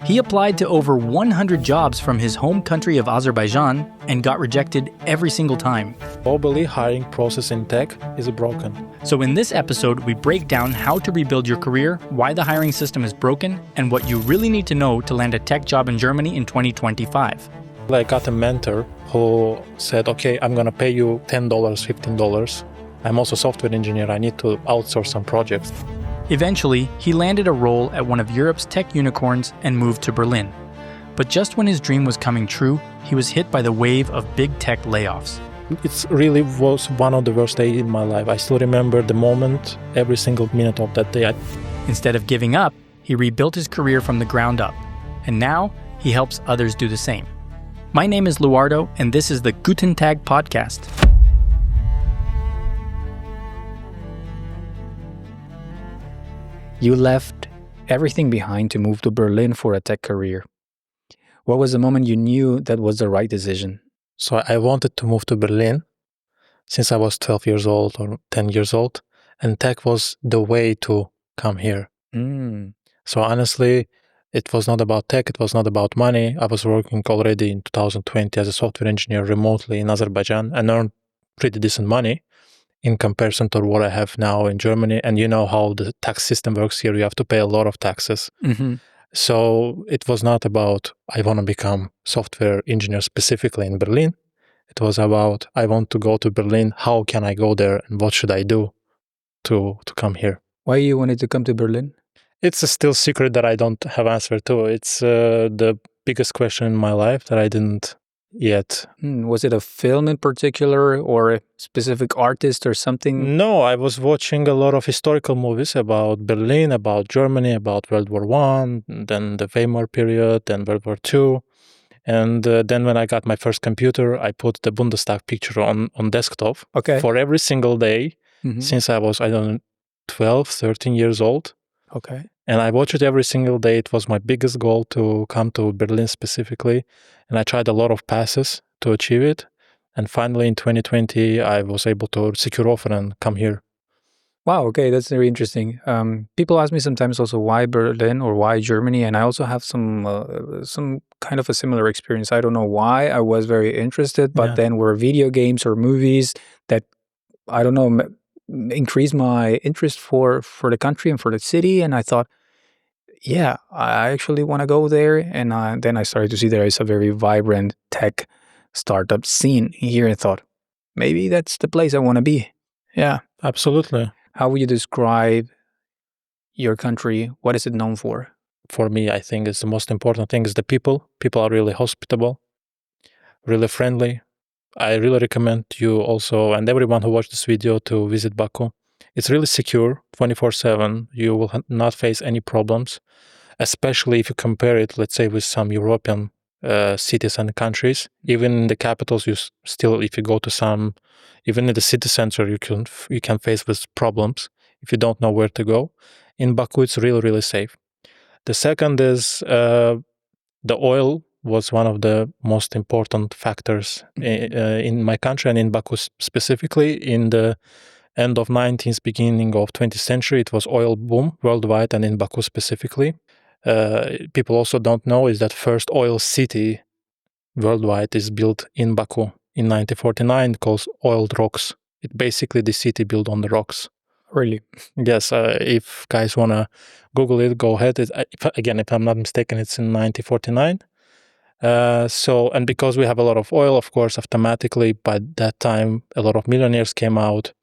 He applied to over 100 jobs from his home country of Azerbaijan and got rejected every single time. Globally, hiring process in tech is broken. So in this episode, we break down how to rebuild your career, why the hiring system is broken, and what you really need to know to land a tech job in Germany in 2025. I got a mentor who said, okay, I'm going to pay you $10, $15. I'm also a software engineer. I need to outsource some projects. Eventually, he landed a role at one of Europe's tech unicorns and moved to Berlin. But just when his dream was coming true, he was hit by the wave of big tech layoffs. It really was one of the worst days in my life. I still remember the moment, every single minute of that day. Instead of giving up, he rebuilt his career from the ground up. And now, he helps others do the same. My name is Luardo, and this is the Guten Tag podcast. You left everything behind to move to Berlin for a tech career. What was the moment you knew that was the right decision? So I wanted to move to Berlin since I was 12 years old or 10 years old, and tech was the way to come here. So honestly, it was not about tech, it was not about money. I was working already in 2020 as a software engineer remotely in Azerbaijan and earned pretty decent money in comparison to what I have now in Germany. And you know how the tax system works here. You have to pay a lot of taxes. So it was not about, I want to become software engineer specifically in Berlin. It was about, I want to go to Berlin. How can I go there? And what should I do to come here? Why you wanted to come to Berlin? It's a still secret that I don't have answer to. It's the biggest question in my life that I didn't yet. Was it a film in particular or a specific artist or something? No, I was watching a lot of historical movies about Berlin, about Germany, about World War I, then the Weimar period, then World War II. And then when I got my first computer, I put the Bundestag picture on desktop for every single day since I was, 12, 13 years old. And I watched it every single day. It was my biggest goal to come to Berlin specifically. And I tried a lot of passes to achieve it. And finally in 2020, I was able to secure offer and come here. Wow, okay, that's very interesting. People ask me sometimes also why Berlin or why Germany, and I also have some kind of a similar experience. I don't know why I was very interested, but then were video games or movies that, I don't know, increased my interest for the country and for the city. And I thought, yeah, I actually want to go there. And then I started to see there is a very vibrant tech startup scene here and thought, maybe that's the place I want to be. Yeah. Absolutely. How would you describe your country? What is it known for? For me, I think it's the most important thing is the people. People are really hospitable, really friendly. I really recommend you also and everyone who watched this video to visit Baku. It's really secure, 24/7. You will not face any problems, especially if you compare it, let's say, with some European cities and countries. Even in the capitals, you still, if you go to some, even in the city center, you can face with problems if you don't know where to go. In Baku, it's really, really safe. The second is the oil was one of the most important factors in my country and in Baku specifically. In the end of 19th, beginning of 20th century, it was oil boom worldwide and in Baku specifically. People also don't know is that first oil city worldwide is built in Baku in 1949 called Oiled Rocks. It's basically the city built on the rocks. Really? Yes, if guys want to Google it, go ahead. If I'm not mistaken, it's in 1949. And because we have a lot of oil, of course, automatically by that time, a lot of millionaires came out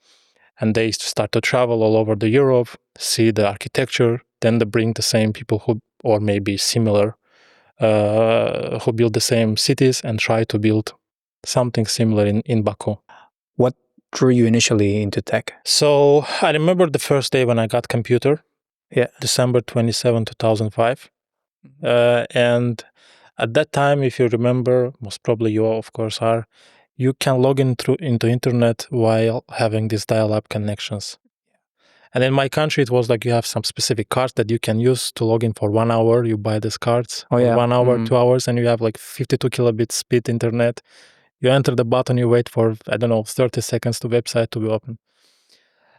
and they start to travel all over the Europe, see the architecture, then they bring the same people who, or maybe similar, who build the same cities and try to build something similar in Baku. What drew you initially into tech? So I remember the first day when I got computer, December 27, 2005. And at that time, if you remember, most probably you of course are, you can log into internet while having these dial-up connections. And in my country, it was like you have some specific cards that you can use to log in for 1 hour. You buy these cards for 1 hour, 2 hours, and you have like 52 kilobit speed internet. You enter the button, you wait for, 30 seconds to website to be open.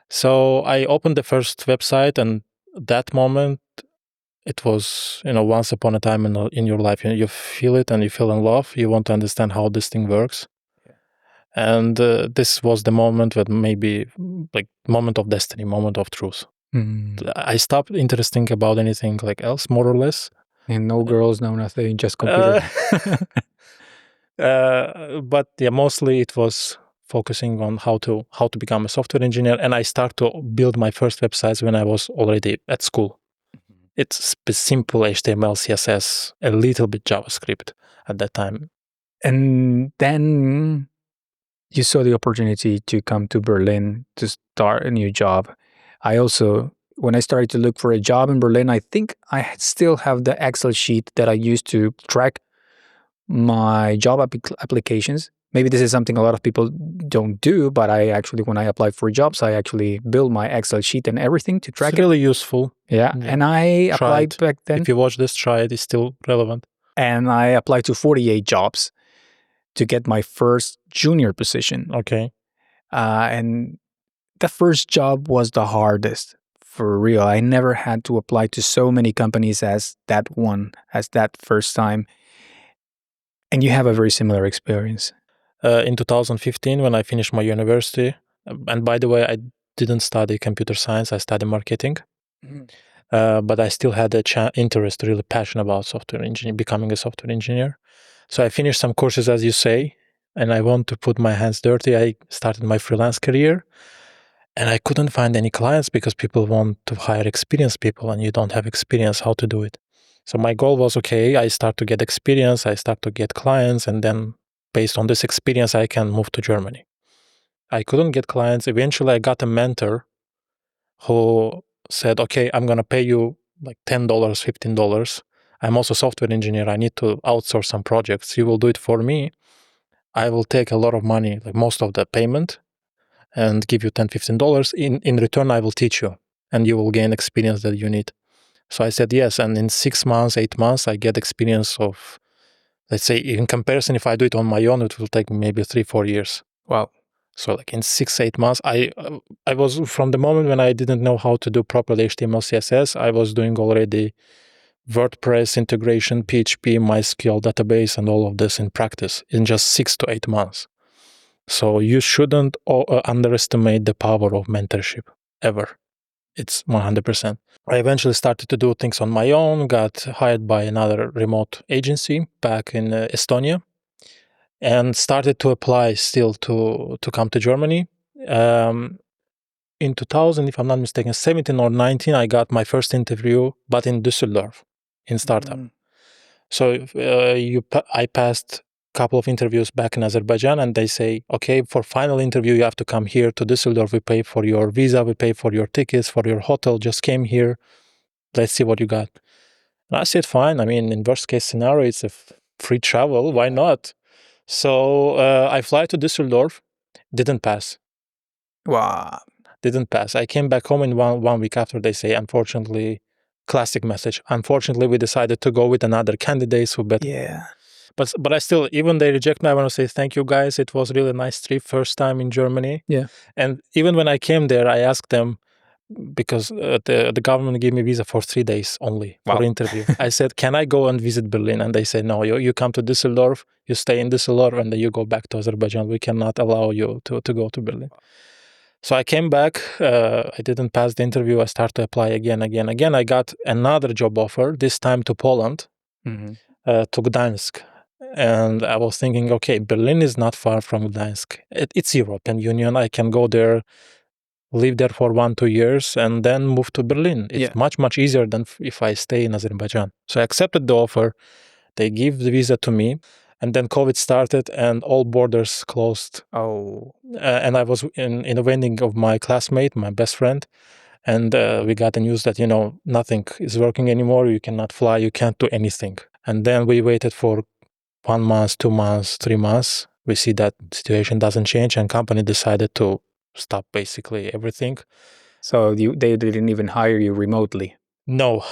So I opened the first website, and that moment, it was, once upon a time in your life, you feel it and you feel in love. You want to understand how this thing works. And this was the moment that maybe like moment of destiny, moment of truth. I stopped interesting about anything like else, more or less. And no girls, no nothing, just computer. But yeah, mostly it was focusing on how to become a software engineer. And I started to build my first websites when I was already at school. It's simple HTML, CSS, a little bit JavaScript at that time. And then you saw the opportunity to come to Berlin to start a new job. I also, when I started to look for a job in Berlin, I think I still have the Excel sheet that I used to track my job applications. Maybe this is something a lot of people don't do, but I actually, when I apply for jobs, I actually build my Excel sheet and everything to track It's really useful. Yeah. And I applied back then. If you watch this, try it. It's still relevant. And I applied to 48 jobs to get my first junior position. Okay. And the first job was the hardest, for real. I never had to apply to so many companies as that first time. And you have a very similar experience. In 2015, when I finished my university, and by the way, I didn't study computer science, I studied marketing. But I still had a interest, really passion about software engineering, becoming a software engineer. So I finished some courses, as you say, and I want to put my hands dirty. I started my freelance career, and I couldn't find any clients because people want to hire experienced people, and you don't have experience how to do it. So my goal was, okay, I start to get experience, I start to get clients, and then based on this experience, I can move to Germany. I couldn't get clients. Eventually, I got a mentor who said, okay, I'm going to pay you like $10, $15. I'm also a software engineer. I need to outsource some projects. You will do it for me. I will take a lot of money, like most of the payment, and give you $10, $15. In return, I will teach you, and you will gain experience that you need. So I said yes. And in 6 months, 8 months, I get experience of, let's say, in comparison, if I do it on my own, it will take maybe 3-4 years. Wow. So like in 6-8 months, I was, from the moment when I didn't know how to do properly HTML, CSS, I was doing already WordPress integration, PHP, MySQL database, and all of this in practice in just 6 to 8 months. So you shouldn't underestimate the power of mentorship, ever. It's 100%. I eventually started to do things on my own, got hired by another remote agency back in Estonia, and started to apply still to come to Germany. In 2000, if I'm not mistaken, 17 or 19, I got my first interview, but in Düsseldorf, in startup. So I passed a couple of interviews back in Azerbaijan, and they say, okay, for final interview, you have to come here to Düsseldorf. We pay for your visa, we pay for your tickets, for your hotel. Just came here. Let's see what you got. And I said, fine. I mean, in worst case scenario, it's a free travel. Why not? So I fly to Düsseldorf, didn't pass. Wow. Didn't pass. I came back home in one week after. They say, unfortunately, classic message. Unfortunately, we decided to go with another candidate who better. Yeah. But I still, even they reject me, I want to say thank you guys. It was really a nice trip, first time in Germany. Yeah. And even when I came there, I asked them, because the government gave me visa for 3 days only for interview. I said, can I go and visit Berlin? And they said, no, you come to Düsseldorf, you stay in Düsseldorf, and then you go back to Azerbaijan. We cannot allow you to go to Berlin. So I came back, I didn't pass the interview, I started to apply again. I got another job offer, this time to Poland, to Gdańsk. And I was thinking, okay, Berlin is not far from Gdańsk. It's European Union, I can go there, live there for 1-2 years, and then move to Berlin. It's much, much easier than if I stay in Azerbaijan. So I accepted the offer, they gave the visa to me, and then COVID started and all borders closed. And I was in a wedding of my classmate, my best friend, and we got the news that, nothing is working anymore, you cannot fly, you can't do anything. And then we waited for 1 month, 2 months, 3 months. We see that situation doesn't change, and company decided to stop basically everything. So they didn't even hire you remotely? No,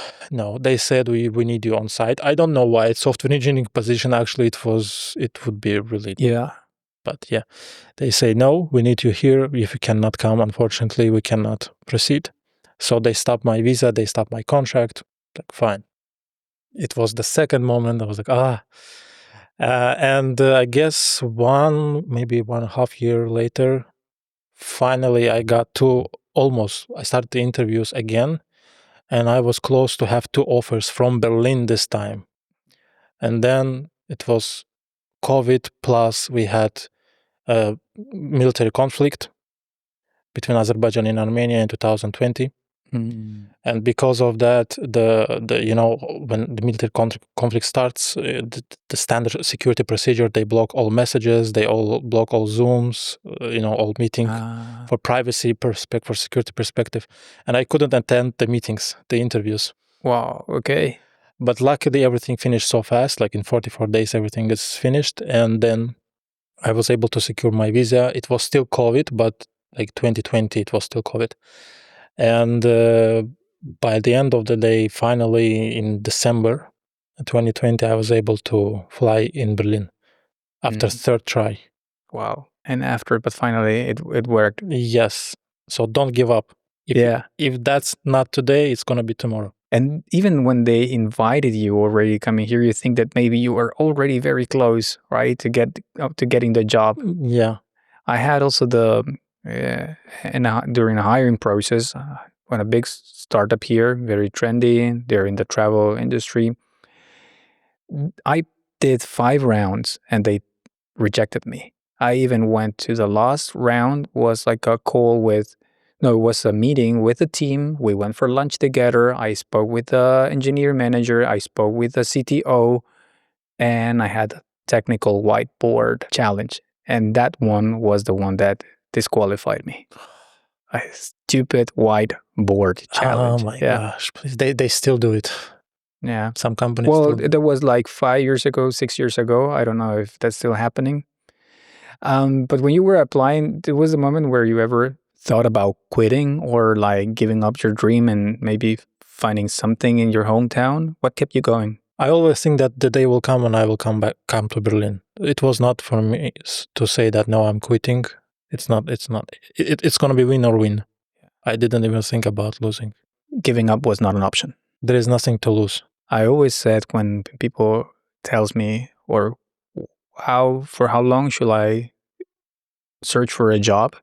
they said we need you on site. I don't know why. It's software engineering position. Actually, it would be really. Yeah. But yeah, they say, no, we need you here. If you cannot come, unfortunately, we cannot proceed. So they stopped my visa, they stopped my contract. like, fine. It was the second moment I was like, and I guess maybe 1.5 years later, finally I got I started the interviews again, and I was close to have 2 offers from Berlin this time. And then it was COVID, plus we had a military conflict between Azerbaijan and Armenia in 2020. And because of that, when the military conflict starts, the standard security procedure, they block all messages, they all block all Zooms, all meeting for privacy perspective, for security perspective. And I couldn't attend the meetings, the interviews. Wow, okay. But luckily, everything finished so fast, like in 44 days, everything is finished. And then I was able to secure my visa. It was still COVID, but like 2020, it was still COVID. And by the end of the day, finally in December 2020, I was able to fly in Berlin after third try. Wow. And but finally it worked. Yes. So don't give up. If that's not today, it's going to be tomorrow. And even when they invited you already coming here, you think that maybe you were already very close, right, to getting the job. Yeah. I had also during the hiring process, when a big startup here, very trendy, they're in the travel industry. I did 5 rounds and they rejected me. I even went to the last round, was like a it was a meeting with the team. We went for lunch together. I spoke with the engineer manager. I spoke with the CTO, and I had a technical whiteboard challenge. And that one was the one that disqualified me. A stupid whiteboard challenge. Oh my gosh, please. They still do it. Yeah. Some companies that was like 5 years ago, 6 years ago. I don't know if that's still happening. But when you were applying, there was a moment where you ever thought about quitting or like giving up your dream and maybe finding something in your hometown? What kept you going? I always think that the day will come when I will come to Berlin. It was not for me to say that, no, I'm quitting. It's not. It's going to be win or win. I didn't even think about losing. Giving up was not an option. There is nothing to lose. I always said when people tells me, or for how long should I search for a job?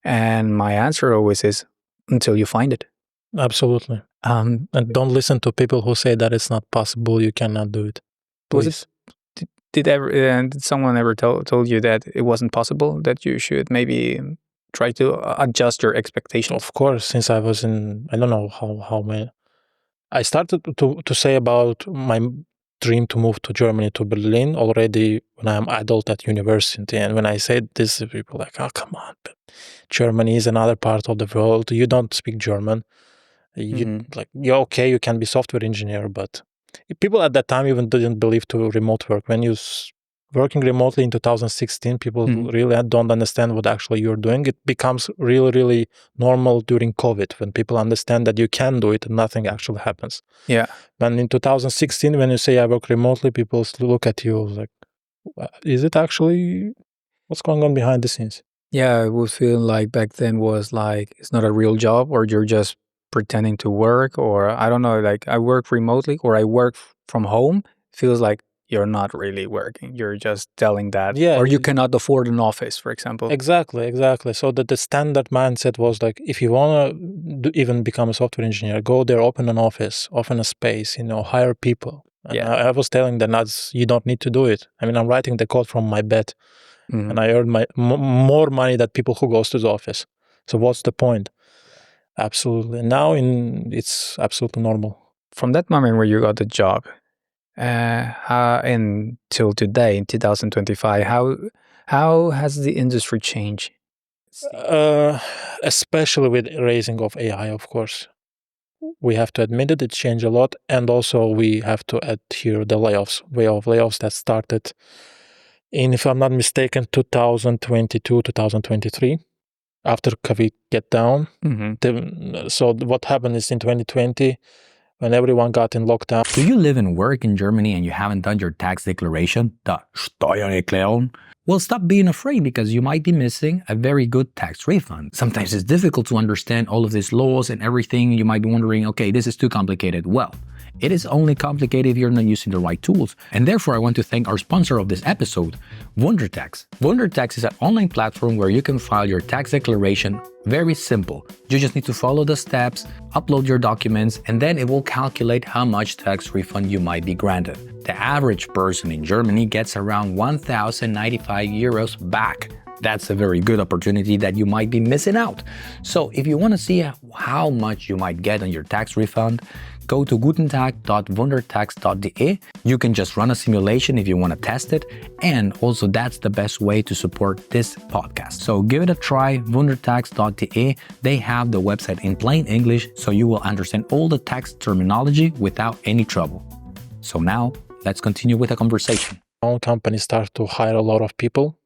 And my answer always is, until you find it. Absolutely. And don't listen to people who say that it's not possible, you cannot do it. Please. Did someone ever told you that it wasn't possible, that you should maybe try to adjust your expectations? Of course, since I was I don't know how many. I started to say about my dream to move to Germany, to Berlin, already when I'm adult at university. And when I said this, people like, oh, come on, but Germany is another part of the world. You don't speak German. You're okay, you can be software engineer, but people at that time even didn't believe to remote work. When you're working remotely in 2016, people really don't understand what actually you're doing. It becomes really, really normal during COVID, when people understand that you can do it and nothing actually happens. Yeah. And in 2016, when you say I work remotely, people look at you like, is it actually, what's going on behind the scenes? Yeah, I would feel like back then was like, it's not a real job, or you're just pretending to work, or I don't know, like I work remotely or I work from home. Feels like you're not really working. You're just telling that. Yeah. Or you cannot afford an office, for example. Exactly. So that the standard mindset was like, if you want to even become a software engineer, go there, open an office, open a space, hire people. And Yeah. I was telling them, you don't need to do it. I mean, I'm writing the code from my bed, and I earn more money than people who goes to the office. So what's the point? Absolutely. Now it's absolutely normal. From that moment where you got the job, until today, in 2025, how has the industry changed? Especially with raising of AI, of course. We have to admit it changed a lot. And also we have to add here the way of layoffs that started in, if I'm not mistaken, 2022, 2023. After COVID get down. So what happened is in 2020, when everyone got in lockdown. Do you live and work in Germany and you haven't done your tax declaration, the Steuererklärung? Well, stop being afraid because you might be missing a very good tax refund. Sometimes it's difficult to understand all of these laws and everything. You might be wondering, okay, this is too complicated. Well, it is only complicated if you're not using the right tools. And therefore, I want to thank our sponsor of this episode, WonderTax. WonderTax is an online platform where you can file your tax declaration. Very simple. You just need to follow the steps, upload your documents, and then it will calculate how much tax refund you might be granted. The average person in Germany gets around 1,095 euros back. That's a very good opportunity that you might be missing out. So if you want to see how much you might get on your tax refund, go to gutentag.wundertax.de. You can just run a simulation if you want to test it. And also that's the best way to support this podcast. So give it a try, wundertax.de. They have the website in plain English, so you will understand all the tax terminology without any trouble. So now let's continue with the conversation. All companies start to hire a lot of people,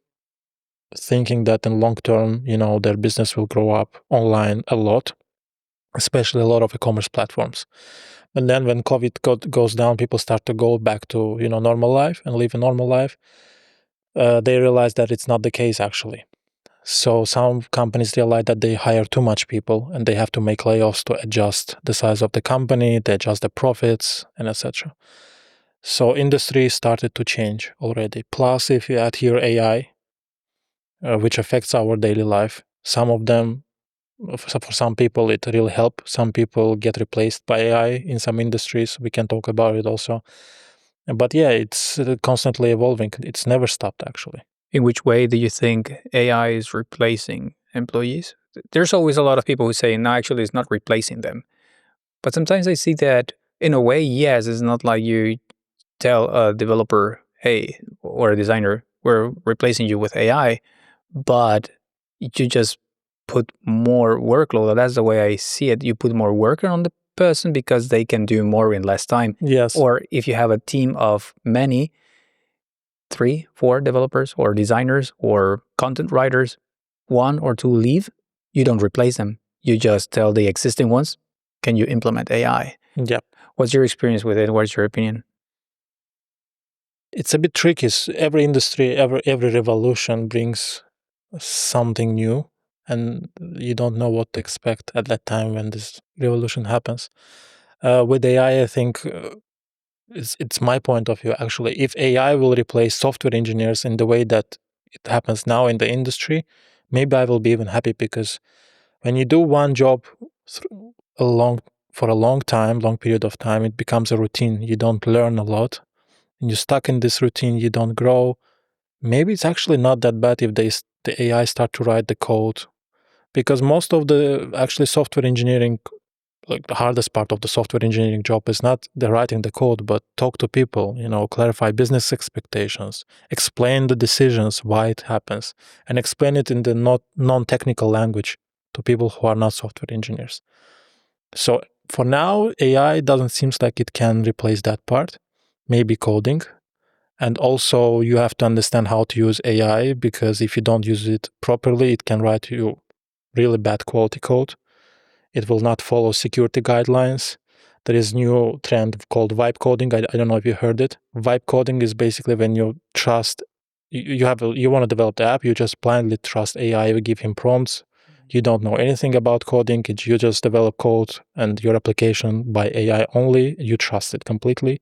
thinking that in long term, their business will grow up online a lot, especially a lot of e-commerce platforms. And then when COVID goes down, people start to go back to, normal life and live a normal life. They realize that it's not the case, actually. So some companies realize that they hire too much people and they have to make layoffs to adjust the size of the company, to adjust the profits, and etc. So industry started to change already. Plus, if you add here AI, which affects our daily life, some of them, for some people, it really helps. Some people get replaced by AI in some industries. We can talk about it also. But yeah, it's constantly evolving. It's never stopped, actually. In which way do you think AI is replacing employees? There's always a lot of people who say, no, actually, it's not replacing them. But sometimes I see that, in a way, yes, it's not like you tell a developer, hey, or a designer, we're replacing you with AI, but you just put more workload. That's the way I see it. You put more work on the person because they can do more in less time. Yes. Or if you have a team of many, 3, 4 developers or designers or content writers, 1 or 2 leave, you don't replace them. You just tell the existing ones, can you implement AI? Yep. What's your experience with it? What's your opinion? It's a bit tricky. Every industry, every revolution brings something new, and you don't know what to expect at that time when this revolution happens. With AI, I think it's my point of view, actually. If AI will replace software engineers in the way that it happens now in the industry, maybe I will be even happy, because when you do one job for a long period of time, it becomes a routine. You don't learn a lot. And you're stuck in this routine, you don't grow. Maybe it's actually not that bad if the AI start to write the code, because most of the actually software engineering, like the hardest part of the software engineering job, is not the writing the code, but talk to people, clarify business expectations, explain the decisions, why it happens, and explain it in the non-technical language to people who are not software engineers. So for now, AI doesn't seem like it can replace that part. Maybe coding. And also you have to understand how to use AI, because if you don't use it properly, it can write you really bad quality code. It will not follow security guidelines. There is new trend called vibe coding. I don't know if you heard it. Vibe coding is basically when you trust, you want to develop the app, you just blindly trust AI, you give him prompts. You don't know anything about coding. You just develop code and your application by AI only. You trust it completely.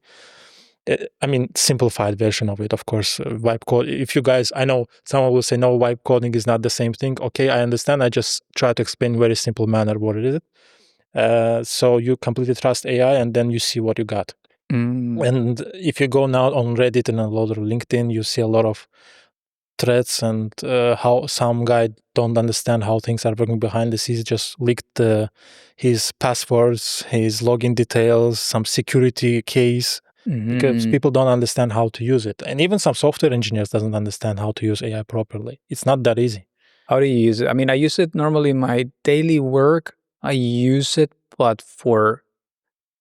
I mean, simplified version of it, of course. Vibe code. If you guys, I know someone will say, no, vibe coding is not the same thing. Okay, I understand. I just try to explain in a very simple manner what it is. So you completely trust AI, and then you see what you got. And if you go now on Reddit and a lot of LinkedIn, you see a lot of threads and how some guy don't understand how things are working behind the scenes, just leaked his passwords, his login details, some security case. Because people don't understand how to use it. And even some software engineers doesn't understand how to use AI properly. It's not that easy. How do you use it? I mean, I use it normally in my daily work. I use it, but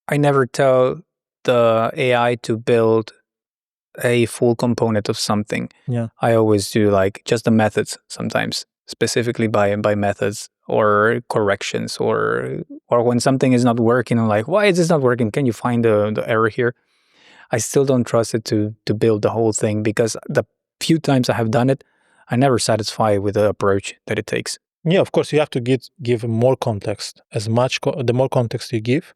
I never tell the AI to build a full component of something. Yeah. I always do like just the methods sometimes, specifically by methods or corrections, or when something is not working, I'm like, why is this not working? Can you find the error here? I still don't trust it to build the whole thing, because the few times I have done it, I'm never satisfied with the approach that it takes. Yeah, of course, you have to give more context. The more context you give,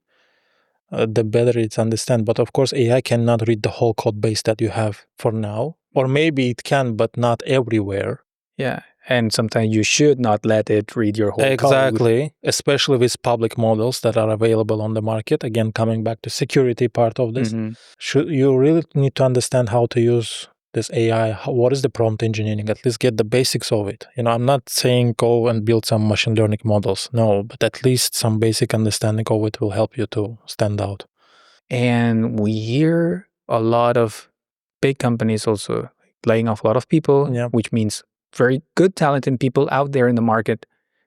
the better it's understand. But of course, AI cannot read the whole code base that you have for now. Or maybe it can, but not everywhere. Yeah, and sometimes you should not let it read your whole code. Exactly, especially with public models that are available on the market. Again, coming back to security part of this, you really need to understand how to use this AI. What is the prompt engineering? At least get the basics of it. I'm not saying go and build some machine learning models. No, but at least some basic understanding of it will help you to stand out. And we hear a lot of big companies also laying off a lot of people, which means very good talented people out there in the market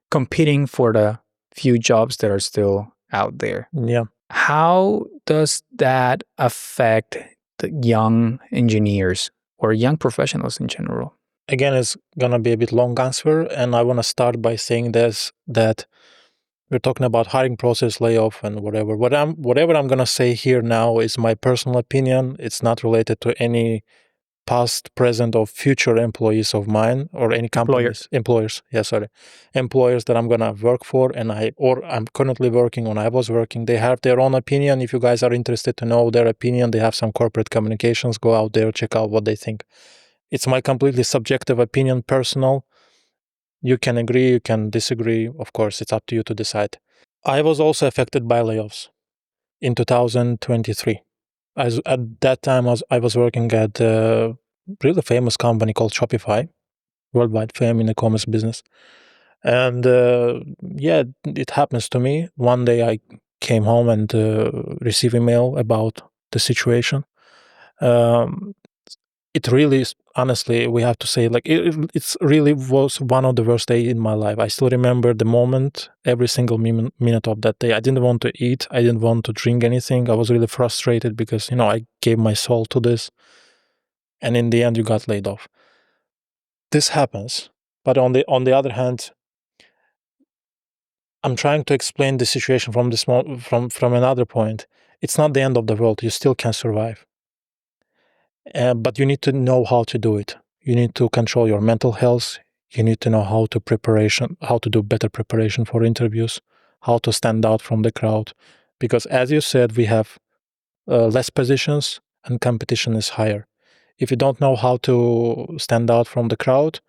competing for the few jobs that are still out there. Yeah. How does that affect the young engineers or young professionals in general? Again, it's going to be a bit long answer, and I want to start by saying this, that we're talking about hiring process, layoff, and whatever. Whatever I'm going to say here now is my personal opinion. It's not related to any past, present, or future employees of mine or any companies. Employers that I'm going to work for, or I'm currently working, when I was working. They have their own opinion. If you guys are interested to know their opinion, they have some corporate communications. Go out there, check out what they think. It's my completely subjective opinion, personal. You can agree, you can disagree. Of course, it's up to you to decide. I was also affected by layoffs in 2023. At that time, I was working at a really famous company called Shopify, worldwide fame in the commerce business. And it happens to me. One day I came home and received email about the situation. It really, honestly, we have to say, like, it's really was one of the worst days in my life. I still remember the moment, every single minute of that day. I didn't want to eat. I didn't want to drink anything. I was really frustrated because, I gave my soul to this. And in the end, you got laid off. This happens. But on the other hand, I'm trying to explain the situation from another point. It's not the end of the world. You still can survive. But you need to know how to do it. You need to control your mental health. You need to know how to do better preparation for interviews, how to stand out from the crowd. Because as you said, we have less positions and competition is higher. If you don't know how to stand out from the crowd,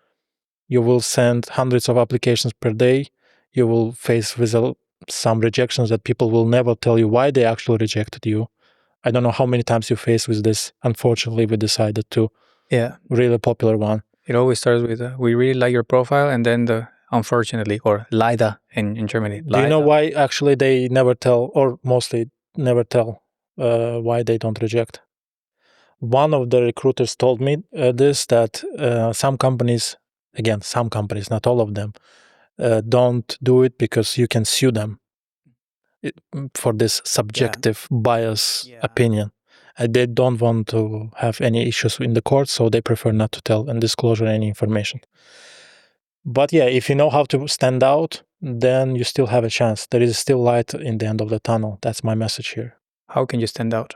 you will send hundreds of applications per day. You will face with some rejections that people will never tell you why they actually rejected you. I don't know how many times you faced with this. Unfortunately, we decided to. Yeah. Really popular one. It always starts with, we really like your profile, and then unfortunately, or leider in Germany. Do you know why actually they never tell, or mostly never tell, why they don't reject? One of the recruiters told me that some companies, not all of them, don't do it because you can sue them for this subjective bias opinion. They don't want to have any issues in the court, so they prefer not to tell and disclose any information. But if you know how to stand out, then you still have a chance. There is still light in the end of the tunnel. That's my message here. How can you stand out?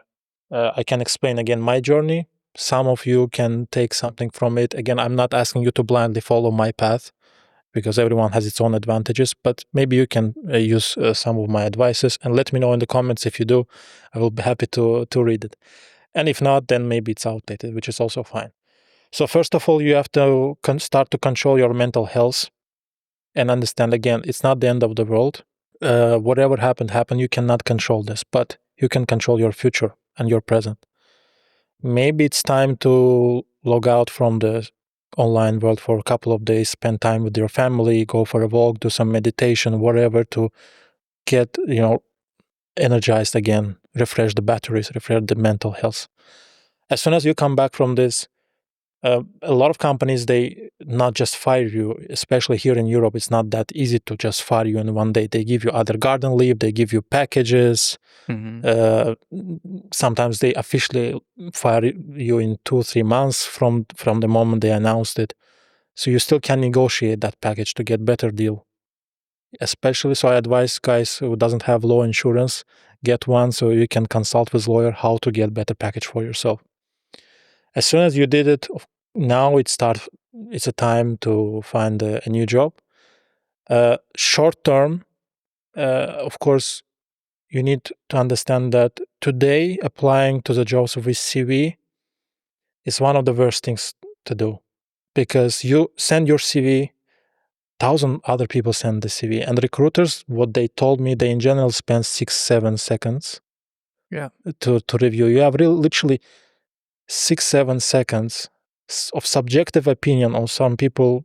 I can explain again my journey. Some of you can take something from it. Again, I'm not asking you to blindly follow my path, because everyone has its own advantages, but maybe you can use some of my advices, and let me know in the comments if you do. I will be happy to read it. And if not, then maybe it's outdated, which is also fine. So first of all, you have to start to control your mental health and understand, again, it's not the end of the world. Whatever happened. You cannot control this, but you can control your future and your present. Maybe it's time to log out from the online world for a couple of days, spend time with your family, go for a walk, do some meditation, whatever, to get, energized again, refresh the batteries, refresh the mental health. As soon as you come back from this, a lot of companies, they not just fire you, especially here in Europe. It's not that easy to just fire you in one day. They give you other garden leave, they give you packages. Sometimes they officially fire you in 2-3 months from the moment they announced it. So you still can negotiate that package to get better deal. Especially, so I advise guys who doesn't have law insurance, get one so you can consult with lawyer how to get better package for yourself. As soon as you did it, now it's a time to find a new job. Short term, of course, you need to understand that today applying to the jobs with CV is one of the worst things to do, because you send your CV, 1,000 other people send the CV, and recruiters, what they told me, they in general spend 6-7 seconds to review. You have literally 6-7 seconds of subjective opinion on some people.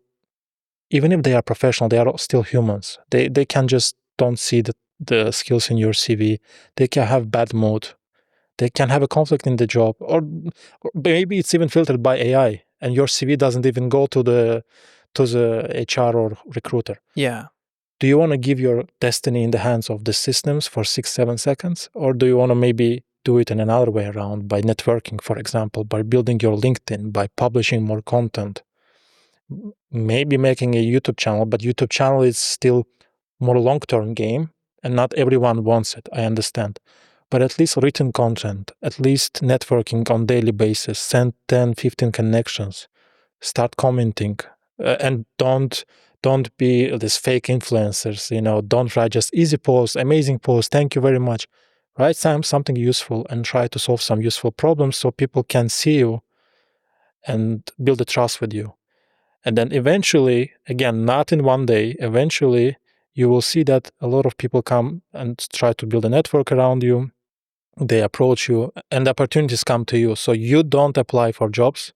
Even if they are professional, they are still humans. They can just don't see the skills in your CV. They can have bad mood. They can have a conflict in the job, or maybe it's even filtered by AI, and your CV doesn't even go to the HR or recruiter. Yeah. Do you want to give your destiny in the hands of the systems for 6-7 seconds, or do you want to maybe do it in another way around, by networking, for example, by building your LinkedIn, by publishing more content, maybe making a YouTube channel? But YouTube channel is still more long-term game, and not everyone wants it, I understand. But at least written content, at least networking on daily basis, send 10-15 connections, start commenting, and don't be these fake influencers, don't write just easy posts, amazing posts, thank you very much. Write something useful and try to solve some useful problems so people can see you and build a trust with you. And then eventually, again, not in one day, eventually you will see that a lot of people come and try to build a network around you. They approach you and opportunities come to you. So you don't apply for jobs.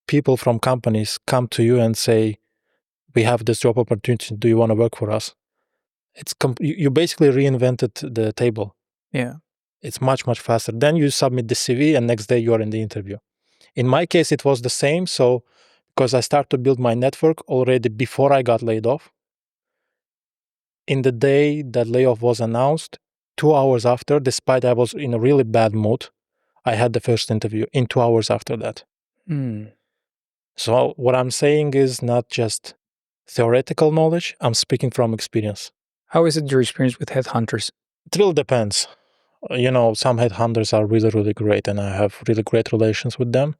People from companies come to you and say, we have this job opportunity. Do you want to work for us? You basically reinvented the table. Yeah. It's much, much faster. Then you submit the CV and next day you are in the interview. In my case, it was the same. So because I started to build my network already before I got laid off, in the day that layoff was announced, 2 hours after, despite I was in a really bad mood, I had the first interview in 2 hours after that. So what I'm saying is not just theoretical knowledge, I'm speaking from experience. How is it your experience with headhunters? It really depends. Some headhunters are really, really great, and I have really great relations with them.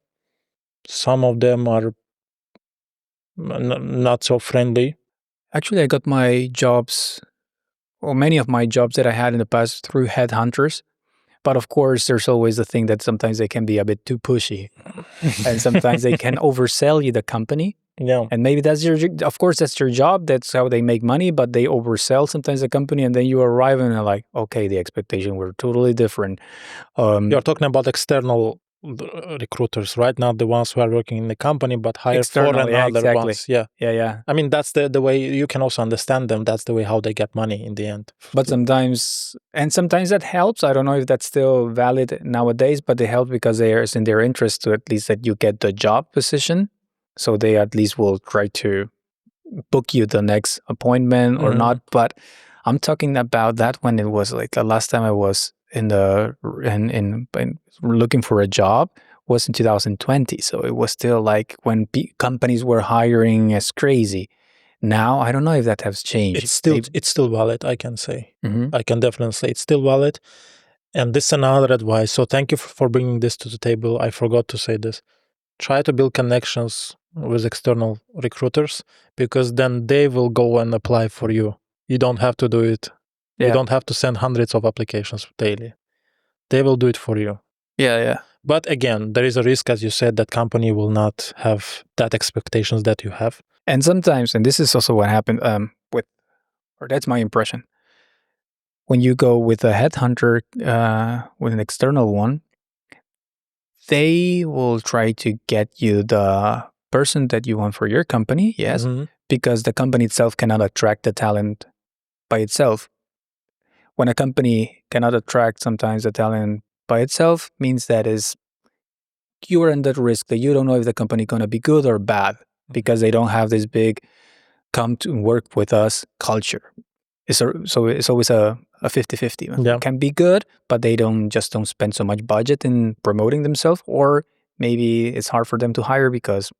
Some of them are not so friendly. Actually, I got my jobs, or many of my jobs that I had in the past, through headhunters. But of course, there's always the thing that sometimes they can be a bit too pushy. And sometimes they can oversell you the company. Yeah. And maybe that's of course, that's your job. That's how they make money, but they oversell sometimes the company. And then you arrive and they're like, okay, the expectations were totally different. You're talking about external recruiters, right? Not the ones who are working in the company, but hire foreign other ones. Yeah. I mean, that's the way you can also understand them. That's the way how they get money in the end. But sometimes that helps. I don't know if that's still valid nowadays, but they help because it's in their interest to at least that you get the job position. So they at least will try to book you the next appointment or not. But I'm talking about that when it was like the last time I was in looking for a job was in 2020. So it was still like when companies were hiring as crazy. Now, I don't know if that has changed. It's still valid, I can say. I can definitely say it's still valid. And this is another advice. So thank you for bringing this to the table. I forgot to say this. Try to build connections with external recruiters, because then they will go and apply for you. You don't have to do it. Yeah. You don't have to send hundreds of applications daily. They will do it for you. Yeah. But again, there is a risk, as you said, that company will not have that expectations that you have. And sometimes, and this is also what happened or that's my impression, when you go with a headhunter, with an external one, they will try to get you the person that you want for your company, yes, because the company itself cannot attract the talent by itself. When a company cannot attract sometimes the talent by itself, means that you are in that risk that you don't know if the company is going to be good or bad, because they don't have this big come to work with us culture. So it's always a 50-50. Yeah. It can be good, but they don't spend so much budget in promoting themselves, or maybe it's hard for them to hire because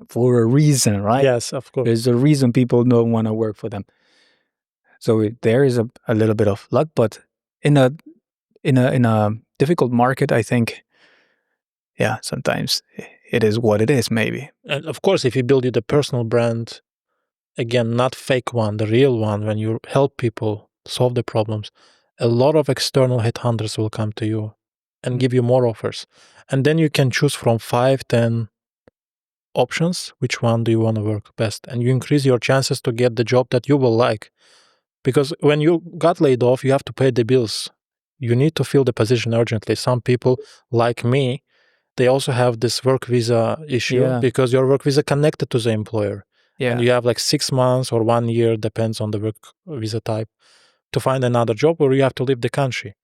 for a reason, right? Yes, of course. There's a reason people don't want to work for them. So there is a little bit of luck, but in a difficult market, I think, yeah, sometimes it is what it is, maybe. And of course, if you build the personal brand, again, not fake one, the real one, when you help people solve the problems, a lot of external headhunters will come to you and give you more offers. And then you can choose from 5, 10 options, which one do you want to work best? And you increase your chances to get the job that you will like. Because when you got laid off, you have to pay the bills. You need to fill the position urgently. Some people, like me, they also have this work visa issue because your work visa connected to the employer. And you have like 6 months or 1 year, depends on the work visa type, to find another job, or you have to leave the country.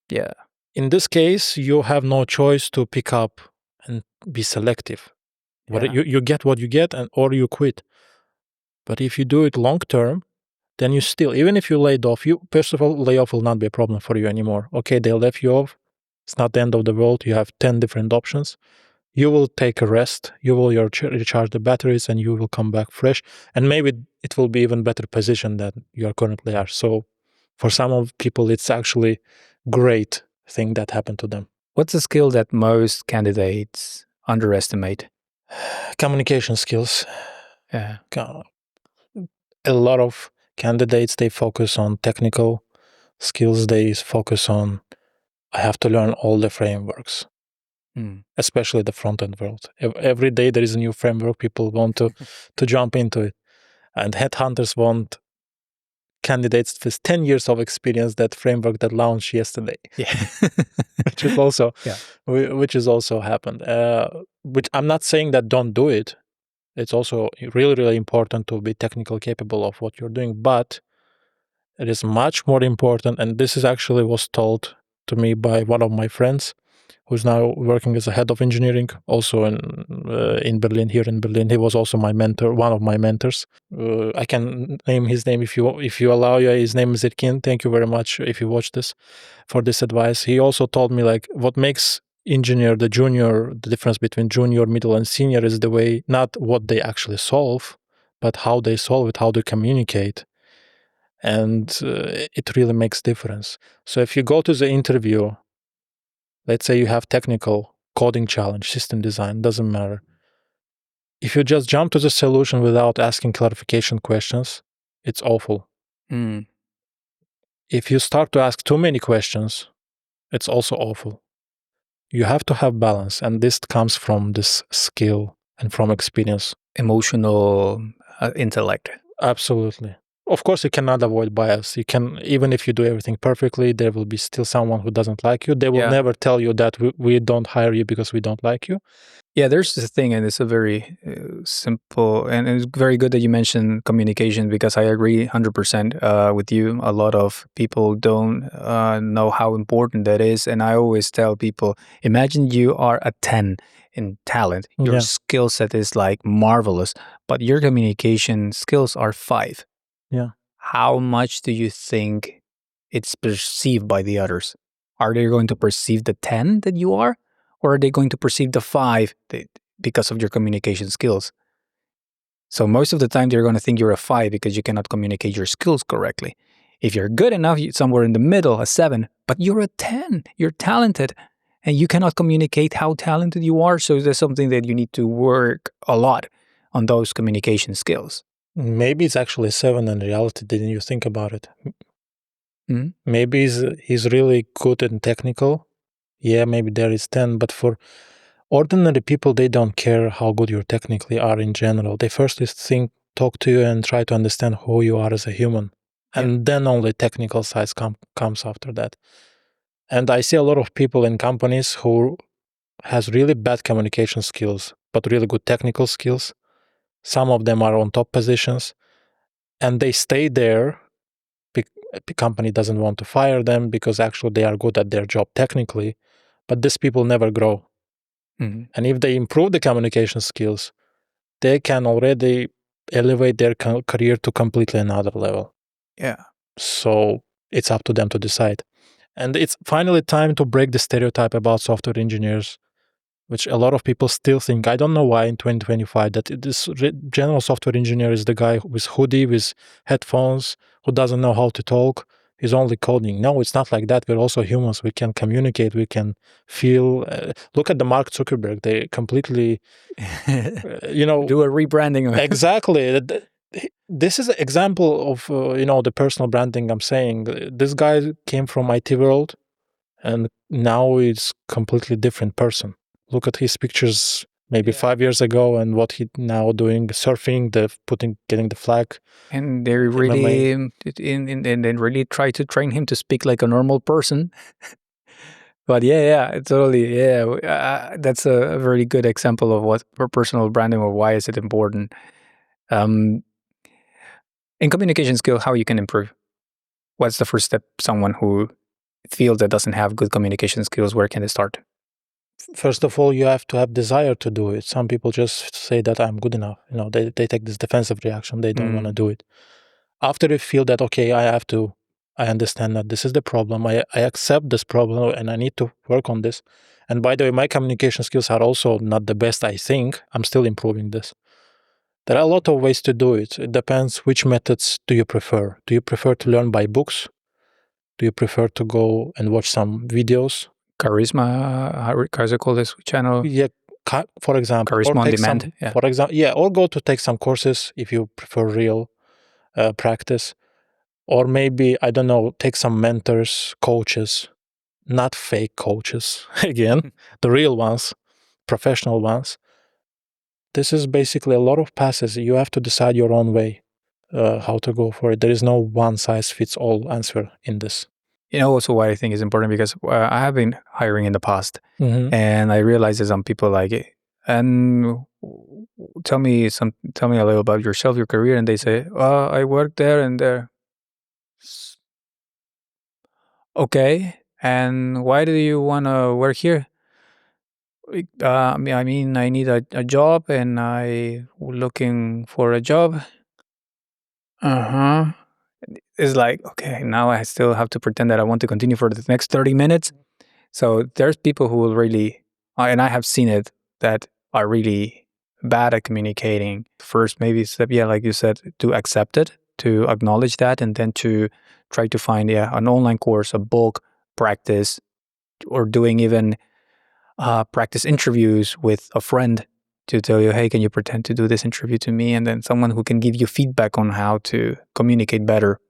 Yeah. In this case, you have no choice to pick up and be selective. You get what you get, or you quit. But if you do it long term, then you still, even if you laid off, first of all, layoff will not be a problem for you anymore. Okay, they left you off. It's not the end of the world. You have 10 different options. You will take a rest. You will recharge the batteries, and you will come back fresh. And maybe it will be even better position than you are currently are. So for some of people, it's actually great thing that happened to them. What's a skill that most candidates underestimate? Communication skills. Yeah. A lot of candidates, they focus on technical skills. They focus on, I have to learn all the frameworks, especially the front-end world. Every day there is a new framework. People want to jump into it. And headhunters want candidates with 10 years of experience, that framework that launched yesterday. Yeah. which is also happened. Which I'm not saying that don't do it. It's also really, really important to be technical capable of what you're doing, but it is much more important, and this is actually was told to me by one of my friends, who's now working as a head of engineering, also in Berlin, here in Berlin. He was also my mentor, one of my mentors. I can name his name if you allow. His name is Irkin. Thank you very much if you watch this, for this advice. He also told me, like, what makes engineer the difference between junior, middle, and senior is the way, not what they actually solve, but how they solve it, how they communicate. And it really makes difference. So if you go to the interview, let's say you have technical coding challenge, system design, doesn't matter. If you just jump to the solution without asking clarification questions, it's awful. If you start to ask too many questions, it's also awful. You have to have balance, and this comes from this skill and from experience. Emotional intellect. Absolutely. Of course, you cannot avoid bias. You can, even if you do everything perfectly, there will be still someone who doesn't like you. They will never tell you that we don't hire you because we don't like you. Yeah, there's this thing, and it's a very simple, and it's very good that you mentioned communication, because I agree 100% with you. A lot of people don't know how important that is, and I always tell people, imagine you are a 10 in talent. Your skill set is like marvelous, but your communication skills are 5. Yeah. How much do you think it's perceived by the others? Are they going to perceive the 10 that you are? Or are they going to perceive the 5 because of your communication skills? So most of the time, they're going to think you're a 5 because you cannot communicate your skills correctly. If you're good enough, somewhere in the middle, a 7, but you're a 10, you're talented, and you cannot communicate how talented you are. So there's something that you need to work a lot on, those communication skills. Maybe it's actually 7 in reality. Didn't you think about it? Maybe he's really good and technical. Yeah, maybe there is 10, but for ordinary people, they don't care how good you technically are in general. They first talk to you and try to understand who you are as a human. And then only technical sides comes after that. And I see a lot of people in companies who has really bad communication skills, but really good technical skills. Some of them are on top positions, and they stay there. The company doesn't want to fire them because actually they are good at their job technically. But these people never grow. And if they improve the communication skills, they can already elevate their career to completely another level. Yeah. So it's up to them to decide. And it's finally time to break the stereotype about software engineers, which a lot of people still think, I don't know why in 2025, that this general software engineer is the guy with hoodie, with headphones, who doesn't know how to talk. is only coding. No, it's not like that. We're also humans. We can communicate. We can feel. Look at the Mark Zuckerberg. They completely, do a rebranding. Exactly. This is an example of the personal branding I'm saying. This guy came from IT world, and now he's completely different person. Look at his pictures maybe 5 years ago and what he now doing, surfing, getting the flag. And they really and really try to train him to speak like a normal person. But totally, that's a very good example of what for personal branding or why is it important. In communication skills, how you can improve? What's the first step? Someone who feels that doesn't have good communication skills, where can they start? First of all, you have to have desire to do it. Some people just say that I'm good enough. They take this defensive reaction. They don't want to do it. After you feel that, okay, I understand that this is the problem. I accept this problem and I need to work on this. And by the way, my communication skills are also not the best, I think. I'm still improving this. There are a lot of ways to do it. It depends which methods do you prefer. Do you prefer to learn by books? Do you prefer to go and watch some videos? Charisma, how's it called, this channel? Yeah, for example. Charisma on demand. For example, or go to take some courses if you prefer real practice. Or maybe, I don't know, take some mentors, coaches, not fake coaches, again, the real ones, professional ones. This is basically a lot of passes. You have to decide your own way how to go for it. There is no one-size-fits-all answer in this. Also what I think is important, because I have been hiring in the past, and I realize that some people like it. And tell me a little about yourself, your career, and they say, I worked there and there. Okay, and why do you want to work here? I mean, I need a job, and I'm looking for a job. It's like, okay, now I still have to pretend that I want to continue for the next 30 minutes. So there's people who will really, and I have seen it, that are really bad at communicating. First, maybe step, like you said, to accept it, to acknowledge that, and then to try to find an online course, a book, practice, or doing even practice interviews with a friend to tell you, hey, can you pretend to do this interview to me? And then someone who can give you feedback on how to communicate better,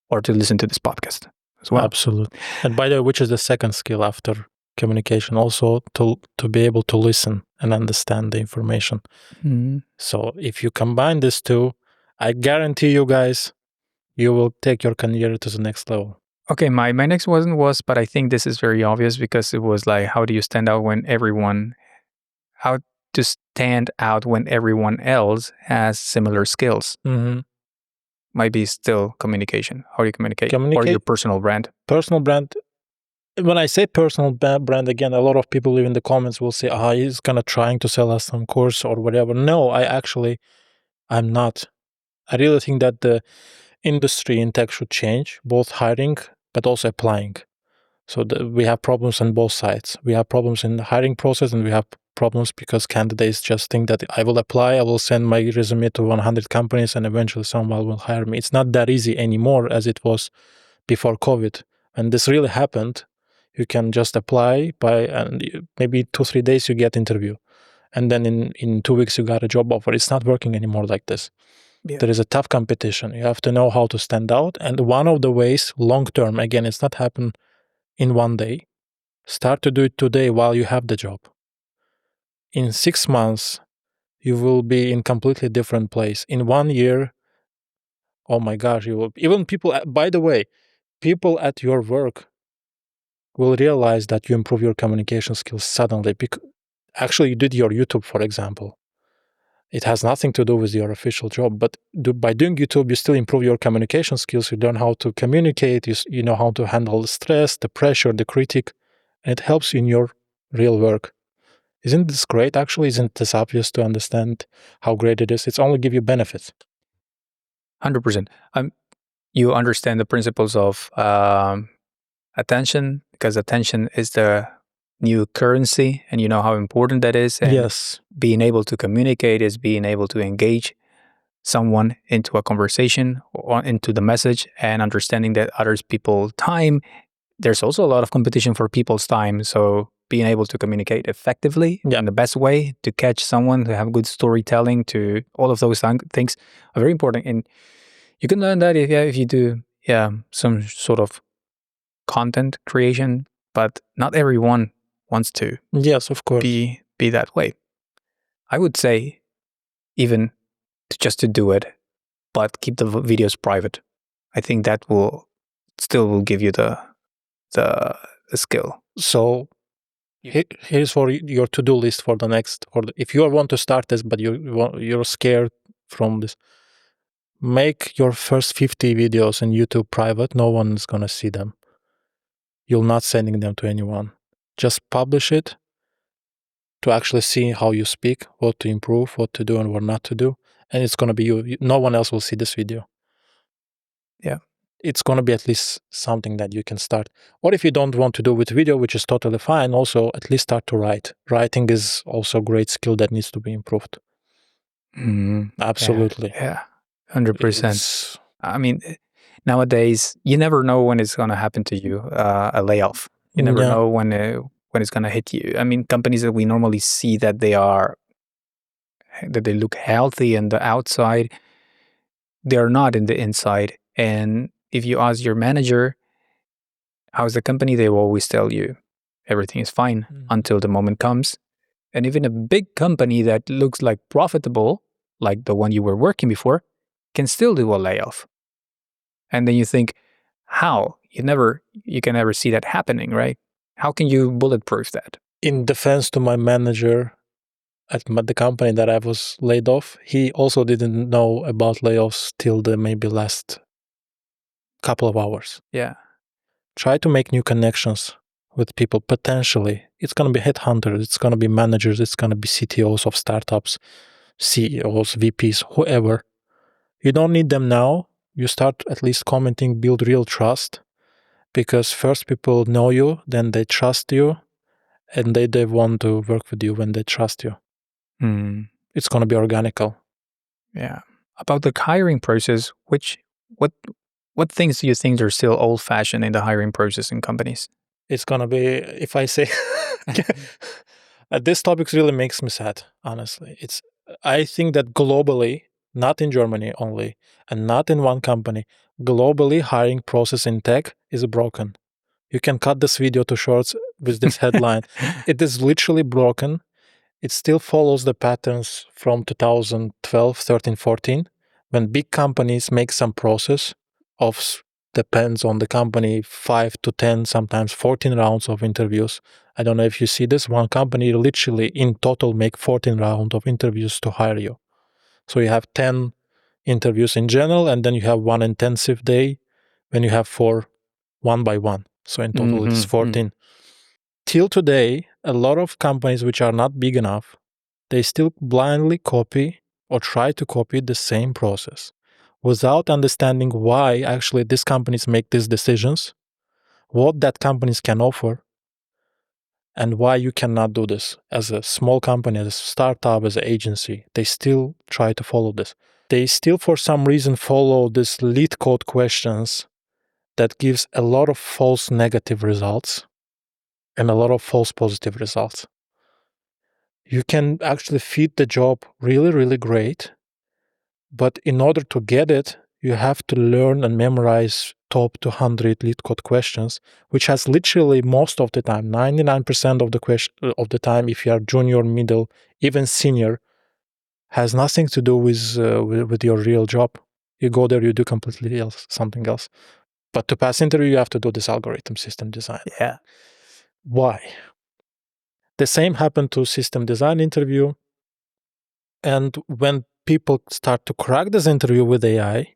or to listen to this podcast as well. Absolutely. And by the way, which is the second skill after communication? Also to be able to listen and understand the information. So if you combine these two, I guarantee you guys, you will take your career to the next level. Okay, my next one was, but I think this is very obvious, because it was like, how do you stand out when how to stand out when everyone else has similar skills? Might be still communication. How do you communicate? Or your personal brand? Personal brand. When I say personal brand, again, a lot of people in the comments will say, he's kind of trying to sell us some course or whatever. No, I'm not. I really think that the industry in tech should change, both hiring, but also applying. So we have problems on both sides. We have problems in the hiring process, and we have problems because candidates just think that I will apply, I will send my resume to 100 companies, and eventually someone will hire me. It's not that easy anymore as it was before COVID. And this really happened. You can just apply and maybe 2-3 days you get interview. And then in 2 weeks you got a job offer. It's not working anymore like this. Yeah. There is a tough competition. You have to know how to stand out. And one of the ways, long term, again, it's not happen in one day. Start to do it today while you have the job. In 6 months, you will be in completely different place. In 1 year, oh my gosh, you will, even people, by the way, people at your work will realize that you improve your communication skills suddenly. Because actually you did your YouTube, for example. It has nothing to do with your official job, but by doing YouTube, you still improve your communication skills. You learn how to communicate. You know how to handle the stress, the pressure, the critic, and it helps you in your real work. Isn't this great? Actually, isn't this obvious to understand how great it is? It's only give you benefits. 100%. You understand the principles of attention, because attention is the new currency, and you know how important that is. And yes. Being able to communicate is being able to engage someone into a conversation or into the message and understanding that others people's time. There's also a lot of competition for people's time. So being able to communicate effectively in the best way, to catch someone, to have good storytelling, to all of those things are very important. And you can learn that if you do some sort of content creation, but not everyone wants to Yes, of course. be that way. I would say even just to do it, but keep the videos private. I think that will give you the skill. So here's for your to-do list for the next, if you want to start this, but you're scared from this, make your first 50 videos in YouTube private. No one's gonna see them. You're not sending them to anyone. Just publish it to actually see how you speak, what to improve, what to do and what not to do. And it's gonna be you. No one else will see this video. Yeah. It's going to be at least something that you can start. Or if you don't want to do with video, which is totally fine, also at least start to write. Writing is also a great skill that needs to be improved. Absolutely. Yeah, 100%. I mean, nowadays, you never know when it's going to happen to you, a layoff. You never know when it's going to hit you. I mean, companies that we normally see that they look healthy on the outside, they're not in the inside. And if you ask your manager, how's the company, they will always tell you everything is fine until the moment comes. And even a big company that looks like profitable, like the one you were working before, can still do a layoff. And then you think, how? You can never see that happening, right? How can you bulletproof that? In defense to my manager at the company that I was laid off, he also didn't know about layoffs till the maybe last couple of hours. Yeah. Try to make new connections with people potentially. It's going to be headhunters, it's going to be managers, it's going to be CTOs of startups, CEOs, VPs, whoever. You don't need them now. You start at least commenting, build real trust, because first people know you, then they trust you, and they want to work with you when they trust you. It's going to be organical. Yeah. About the hiring process, what things do you think are still old-fashioned in the hiring process in companies? It's going to be, if I say, this topic really makes me sad, honestly. I think that globally, not in Germany only, and not in one company, globally hiring process in tech is broken. You can cut this video to shorts with this headline. It is literally broken. It still follows the patterns from 2012, 13, 14, when big companies make some process of, depends on the company, 5 to 10, sometimes 14 rounds of interviews. I don't know if you see this. One company literally in total make 14 rounds of interviews to hire you. So you have 10 interviews in general, and then you have one intensive day when you have 4 one by one. So in total it's 14. Till today, a lot of companies which are not big enough, they still blindly copy or try to copy the same process without understanding why actually these companies make these decisions, what that companies can offer, and why you cannot do this. As a small company, as a startup, as an agency, they still try to follow this. They still, for some reason, follow this lead code questions that gives a lot of false negative results and a lot of false positive results. You can actually feed the job really, really great, but in order to get it, you have to learn and memorize top 200 lead code questions, which has literally most of the time, 99% of the time, if you are junior, middle, even senior, has nothing to do with your real job. You go there, you do completely something else. But to pass interview, you have to do this algorithm system design. Yeah. Why? The same happened to system design interview. And when people start to crack this interview with AI,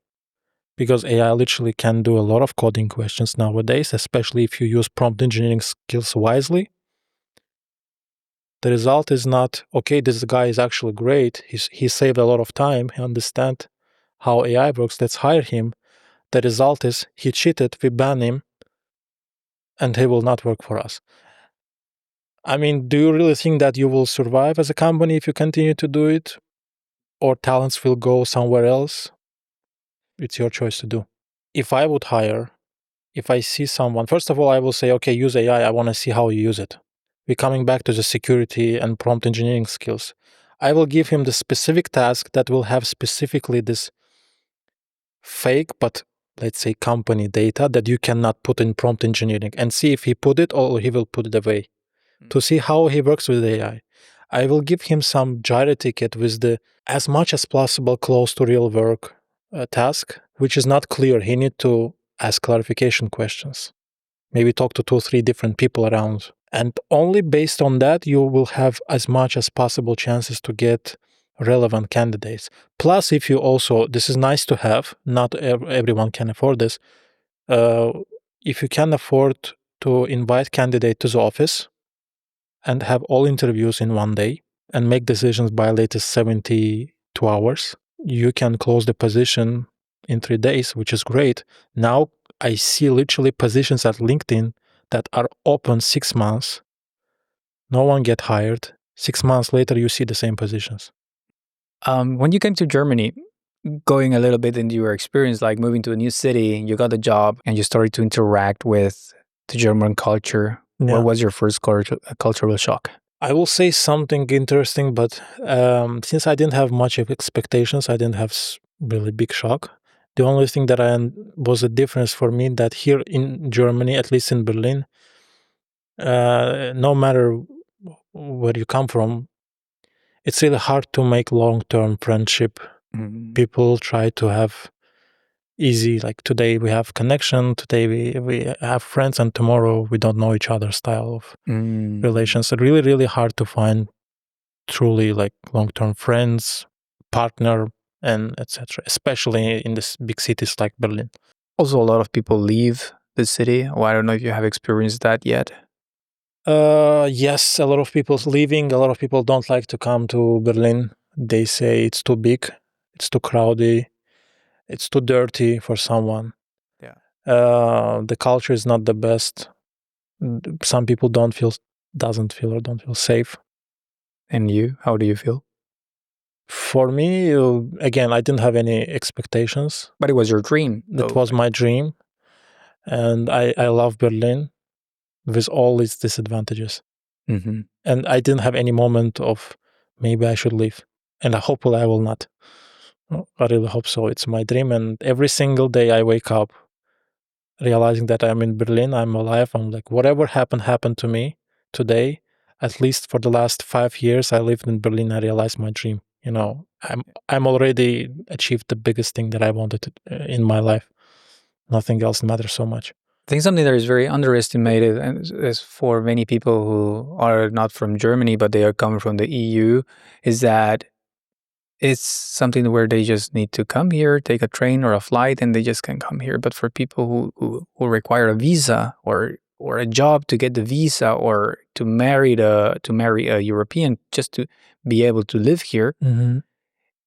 because AI literally can do a lot of coding questions nowadays, especially if you use prompt engineering skills wisely, the result is not, okay, this guy is actually great, he saved a lot of time, he understands how AI works, let's hire him. The result is he cheated, we ban him, and he will not work for us. I mean, do you really think that you will survive as a company if you continue to do it? or talents will go somewhere else, it's your choice to do. If I would hire, if I see someone, first of all, I will say, okay, use AI. I want to see how you use it. We're coming back to the security and prompt engineering skills. I will give him the specific task that will have specifically this fake, but let's say company data that you cannot put in prompt engineering, and see if he put it or he will put it away to see how he works with AI. I will give him some gyro ticket with the as much as possible close to real work task, which is not clear. He need to ask clarification questions, maybe talk to 2-3 different people around. And only based on that, you will have as much as possible chances to get relevant candidates. Plus, if you also, this is nice to have, not everyone can afford this. If you can afford to invite candidate to the office and have all interviews in one day and make decisions by latest 72 hours, you can close the position in 3 days, which is great. Now I see literally positions at LinkedIn that are open 6 months. No one get hired. 6 months later, you see the same positions. When you came to Germany, going a little bit into your experience, like moving to a new city, you got a job and you started to interact with the German culture. Yeah. What was your first cultural shock? I will say something interesting, but since I didn't have much of expectations, I didn't have really big shock. The only thing that was a difference for me that here in Germany, at least in Berlin, no matter where you come from, it's really hard to make long-term friendship. People try to have easy, like today we have connection, today we have friends, and tomorrow we don't know each other's style of relations. So really, really hard to find truly like long-term friends, partner, and etc. Especially in these big cities like Berlin. Also, a lot of people leave the city. Well, I don't know if you have experienced that yet. Yes, a lot of people leaving. A lot of people don't like to come to Berlin. They say it's too big, it's too crowded, it's too dirty for someone. Yeah. The culture is not the best. Some people don't feel safe. And you, how do you feel? For me, again, I didn't have any expectations. But it was your dream. It was my dream. And I love Berlin with all its disadvantages. Mm-hmm. And I didn't have any moment of maybe I should leave. And hopefully I will not. I really hope so. It's my dream. And every single day I wake up realizing that I'm in Berlin, I'm alive. I'm like, whatever happened to me today, at least for the last 5 years I lived in Berlin, I realized my dream. You know, I'm already achieved the biggest thing that I wanted in my life. Nothing else matters so much. I think something that is very underestimated, and is for many people who are not from Germany, but they are coming from the EU, is that it's something where they just need to come here, take a train or a flight, and they just can come here. But for people who require a visa or a job to get the visa, or to marry a European just to be able to live here,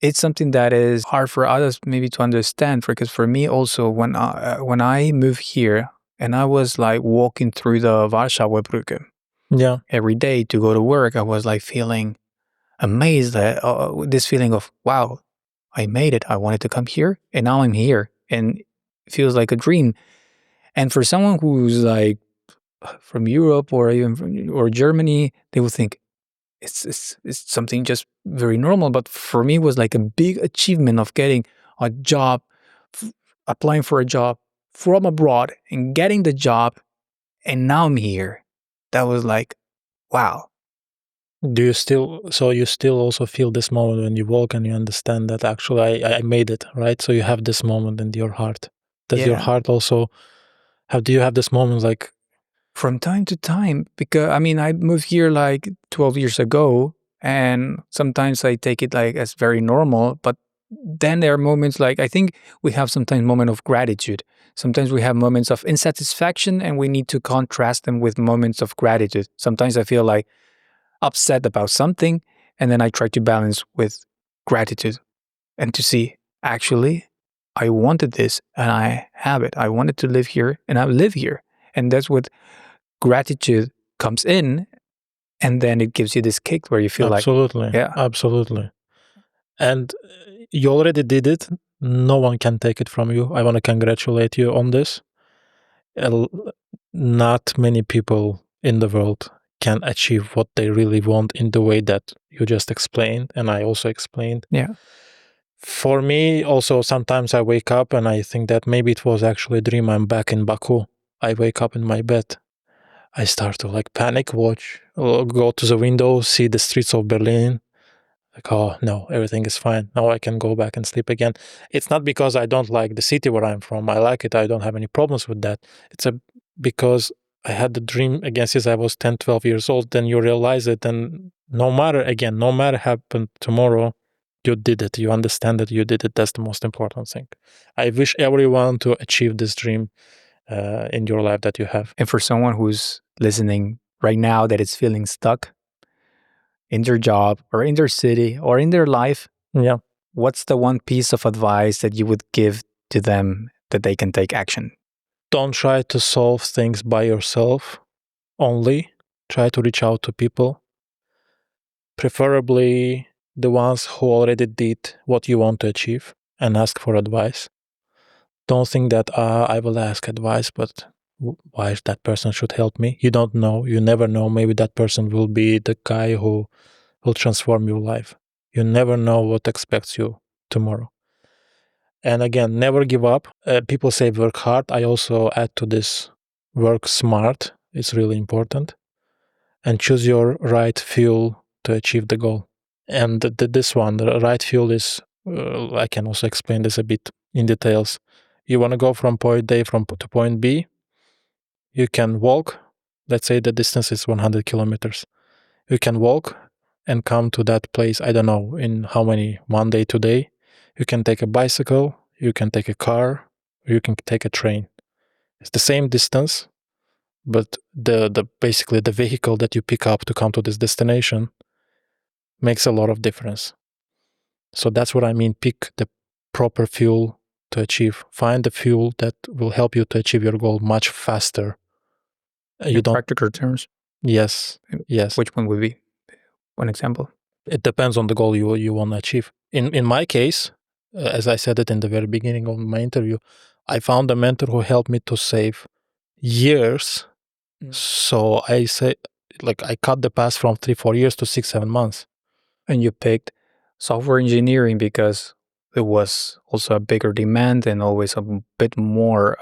it's something that is hard for others maybe to understand. Because for me also, when I moved here and I was like walking through the Warschauer Brücke every day to go to work, I was like feeling amazed at this feeling of, wow, I made it. I wanted to come here and now I'm here, and it feels like a dream. And for someone who's like from Europe or even or Germany, they would think it's something just very normal. But for me, it was like a big achievement of getting a job, applying for a job from abroad and getting the job, and now I'm here. That was like, wow. Do you still also feel this moment when you walk and you understand that actually I made it, right? So you have this moment in your heart. Does your heart also do you have this moment like? From time to time, because I mean, I moved here like 12 years ago, and sometimes I take it like as very normal, but then there are moments like, I think we have sometimes moments of gratitude. Sometimes we have moments of insatisfaction and we need to contrast them with moments of gratitude. Sometimes I feel like upset about something, and then I try to balance with gratitude and to see, actually, I wanted this and I have it. I wanted to live here and I live here. And that's what gratitude comes in, and then it gives you this kick where you feel absolutely. like, yeah, absolutely. And you already did it. No one can take it from you. I want to congratulate you on this. Not many people in the world can achieve what they really want in the way that you just explained, and I also explained. Yeah. For me, also, sometimes I wake up and I think that maybe it was actually a dream. I'm back in Baku. I wake up in my bed. I start to like panic watch, or go to the window, see the streets of Berlin. Like, oh no, everything is fine. Now I can go back and sleep again. It's not because I don't like the city where I'm from. I like it. I don't have any problems with that. It's because I had the dream again since I was 10, 12 years old. Then you realize it. And no matter happen tomorrow, you did it. You understand that you did it. That's the most important thing. I wish everyone to achieve this dream in your life that you have. And for someone who's listening right now that is feeling stuck in their job or in their city or in their life, yeah, what's the one piece of advice that you would give to them that they can take action? Don't try to solve things by yourself only. Try to reach out to people, preferably the ones who already did what you want to achieve, and ask for advice. Don't think that I will ask advice, but why that person should help me? You don't know. You never know. Maybe that person will be the guy who will transform your life. You never know what expects you tomorrow. And again, never give up. People say work hard. I also add to this, work smart. It's really important. And choose your right fuel to achieve the goal. And this one, the right fuel is, I can also explain this a bit in details. You want to go from point A to point B, you can walk. Let's say the distance is 100 kilometers. You can walk and come to that place, I don't know, in how many, 1 day, 2 days. You can take a bicycle, you can take a car, or you can take a train. It's the same distance, but the basically the vehicle that you pick up to come to this destination makes a lot of difference. So that's what I mean. Pick the proper fuel to achieve. Find the fuel that will help you to achieve your goal much faster. In practical terms? Yes. Yes. Which one would be one example? It depends on the goal you want to achieve. In my case, as I said it in the very beginning of my interview, I found a mentor who helped me to save years. So I say, like, I cut the path from 3-4 years to 6-7 months. And you picked software engineering because it was also a bigger demand and always a bit more,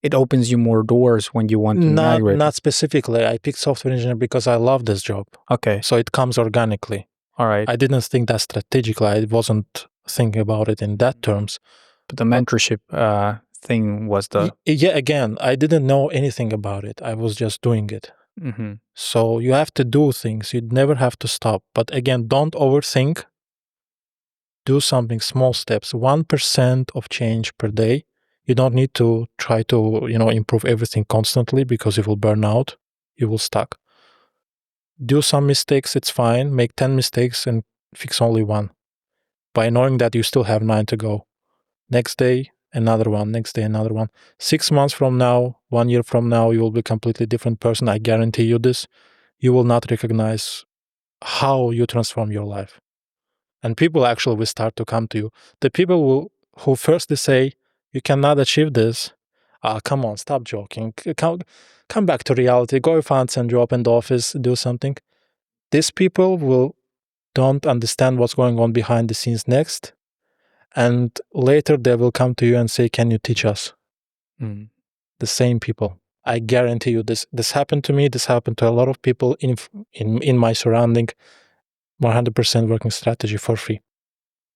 it opens you more doors when you want to migrate. Not specifically. I picked software engineering because I love this job. Okay. So it comes organically. All right. I didn't think that strategically. I wasn't thinking about it in that terms. But the mentorship thing was the... Yeah, again, I didn't know anything about it. I was just doing it. Mm-hmm. So you have to do things. You never have to stop. But again, don't overthink. Do something, small steps, 1% of change per day. You don't need to try to, improve everything constantly because you will burn out. You will stuck. Do some mistakes, it's fine. Make 10 mistakes and fix only one. By knowing that you still have 9 to go. Next day, another one. Next day, another one. 6 months from now, 1 year from now, you will be a completely different person. I guarantee you this. You will not recognize how you transform your life. And people actually will start to come to you. The people who firstly say, you cannot achieve this. Come on, stop joking. Come back to reality. Go find some job in the office, do something. These people don't understand what's going on behind the scenes next. And later they will come to you and say, can you teach us? Mm. The same people. I guarantee you this. This happened to me. This happened to a lot of people in my surrounding. 100% working strategy for free.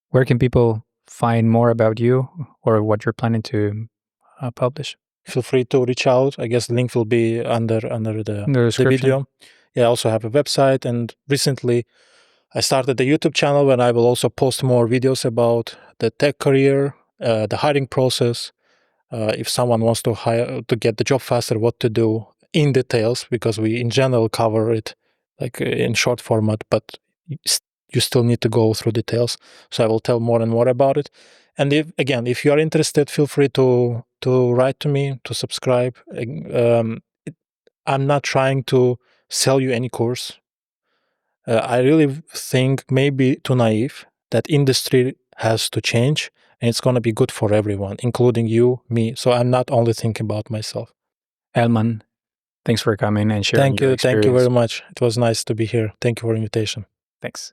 Where can people find more about you or what you're planning to publish? Feel free to reach out. I guess the link will be under the video. Yeah, I also have a website, and recently I started a YouTube channel where I will also post more videos about the tech career, the hiring process. If someone wants to hire to get the job faster, what to do in details, because we in general cover it like in short format, but you still need to go through details. So I will tell more and more about it. And if you are interested, feel free to write to me, to subscribe. I'm not trying to sell you any course. I really think maybe too naive that industry has to change and it's going to be good for everyone, including you, me. So I'm not only thinking about myself. Elman, thanks for coming and sharing Thank your you. experience. Thank you very much. It was nice to be here. Thank you for the invitation. Thanks.